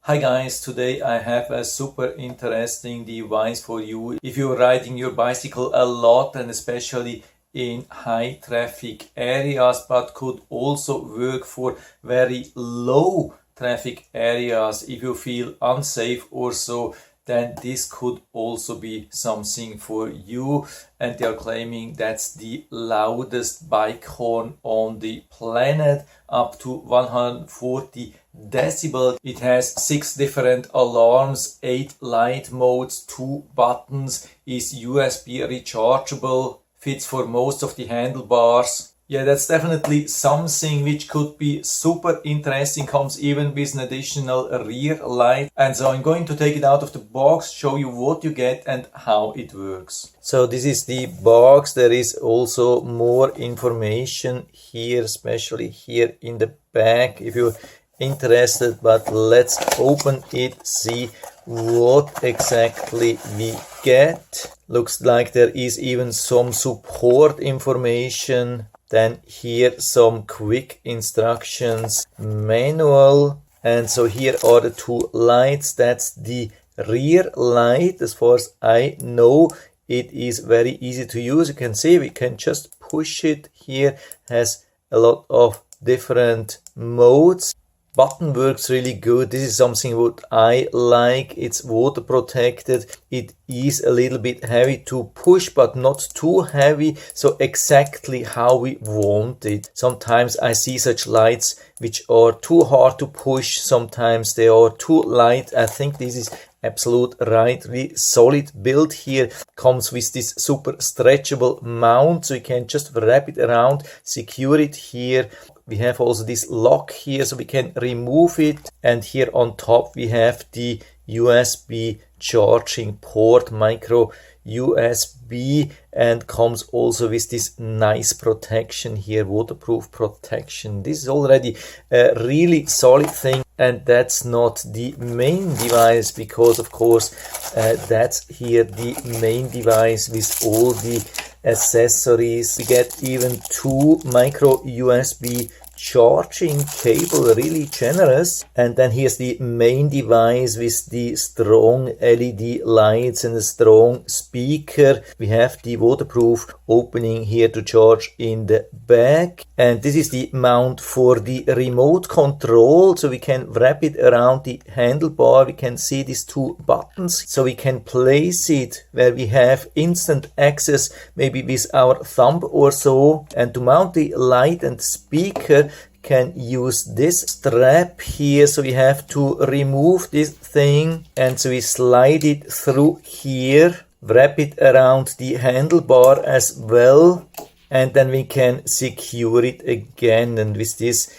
Hi guys, today I have a super interesting device for you if you're riding your bicycle a lot and especially in high traffic areas, but could also work for very low traffic areas if you feel unsafe or so. Then this could also be something for you. And they are claiming that's the loudest bike horn on the planet, up to 140 decibel. It has 6 different alarms, 8 light modes, 2 buttons, is USB rechargeable, fits for most of the handlebars. Yeah, that's definitely something which could be super interesting, comes even with an additional rear light. And so I'm going to take it out of the box, show you what you get and how it works. So this is the box. There is also more information here, especially here in the back if you're interested, but let's open it, see what exactly we get. Looks like there is even some support information. Then here some quick instructions manual, and so here are the 2 lights. That's the rear light. As far as I know, it is very easy to use. You can see we can just push it here, has a lot of different modes. Button works really good. This is something what I like. It's water protected. It is a little bit heavy to push, but not too heavy, so exactly how we want it. Sometimes I see such lights which are too hard to push. Sometimes they are too light. I think this is absolute right, really solid build here. Comes with this super stretchable mount, so you can just wrap it around, secure it here. We have also this lock here, so we can remove it. And here on top we have the USB charging port, micro USB, and comes also with this nice protection here, waterproof protection. This is already a really solid thing. And that's not the main device, because of course that's here the main device with all the accessories. We get even 2 micro USB charging cable, really generous. And then here's the main device with the strong LED lights and a strong speaker. We have the waterproof opening here to charge in the back, and this is the mount for the remote control, so we can wrap it around the handlebar. We can see these 2 buttons, so we can place it where we have instant access, maybe with our thumb or so. And to mount the light and speaker, can use this strap here, so we have to remove this thing, and so we slide it through here, wrap it around the handlebar as well, and then we can secure it again. And with this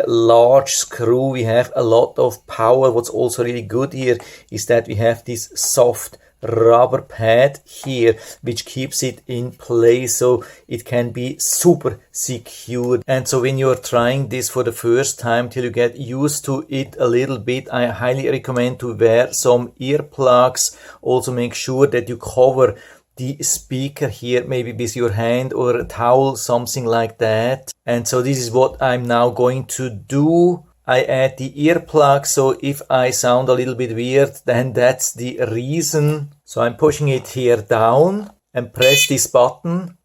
large screw we have a lot of power. What's also really good here is that we have this soft rubber pad here which keeps it in place, so it can be super secure. And so when you're trying this for the first time, till you get used to it a little bit, I highly recommend to wear some earplugs. Also make sure that you cover the speaker here, maybe with your hand or a towel, something like that. And so this is what I'm now going to do. I add the earplug, so if I sound a little bit weird, then that's the reason. So I'm pushing it here down and press this button.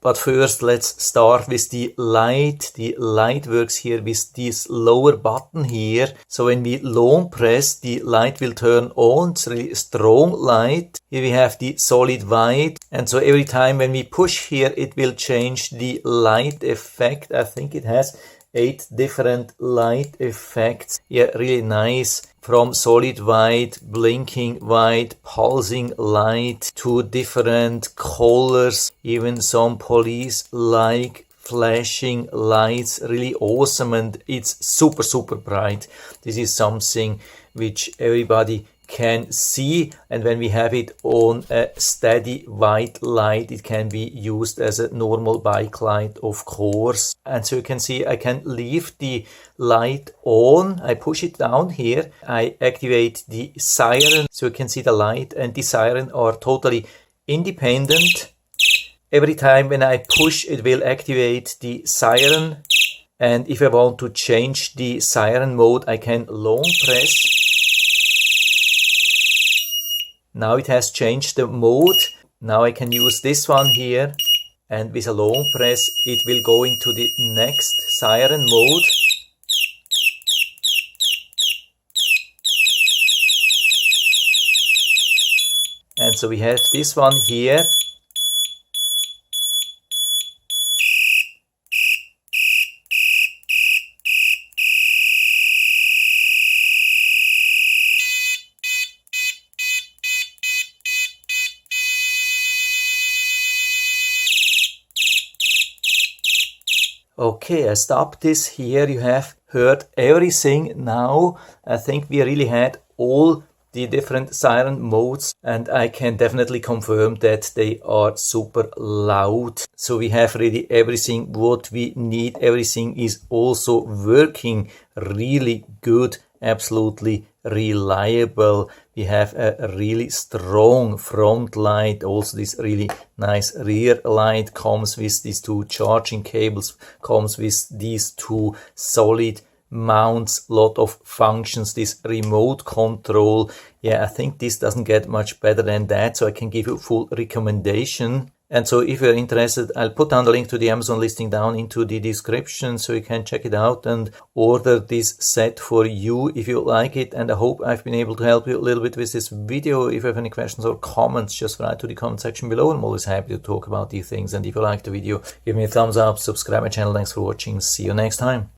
But first let's start with the light. The light works here with this lower button here. So when we long press, the light will turn on. It's really a strong light. Here we have the solid white. And so every time when we push here, it will change the light effect. I think it has 8 different light effects. Yeah, really nice. From solid white, blinking white, pulsing light to different colors, even some police-like flashing lights. Really awesome, and it's super bright. This is something which everybody can see, and when we have it on a steady white light, it can be used as a normal bike light, of course. And so you can see I can leave the light on. I push it down here, I activate the siren, so you can see the light and the siren are totally independent. Every time when I push, it will activate the siren, And if I want to change the siren mode, I can long press. Now it has changed the mode. Now I can use this one here, and with a long press it will go into the next siren mode. And so we have this one here. Okay, I stopped this here. You have heard everything now. I think we really had all the different siren modes, and I can definitely confirm that they are super loud. So we have really everything what we need. Everything is also working really good, absolutely reliable. We have a really strong front light, also this really nice rear light, comes with these two charging cables, comes with these two solid mounts, lot of functions, this remote control. Yeah, I think this doesn't get much better than that, so I can give you full recommendation. And so if you're interested, I'll put down the link to the Amazon listing down into the description so you can check it out and order this set for you if you like it. And I hope I've been able to help you a little bit with this video. If you have any questions or comments, just write to the comment section below. I'm always happy to talk about these things. And if you like the video, give me a thumbs up, subscribe my channel. Thanks for watching. See you next time.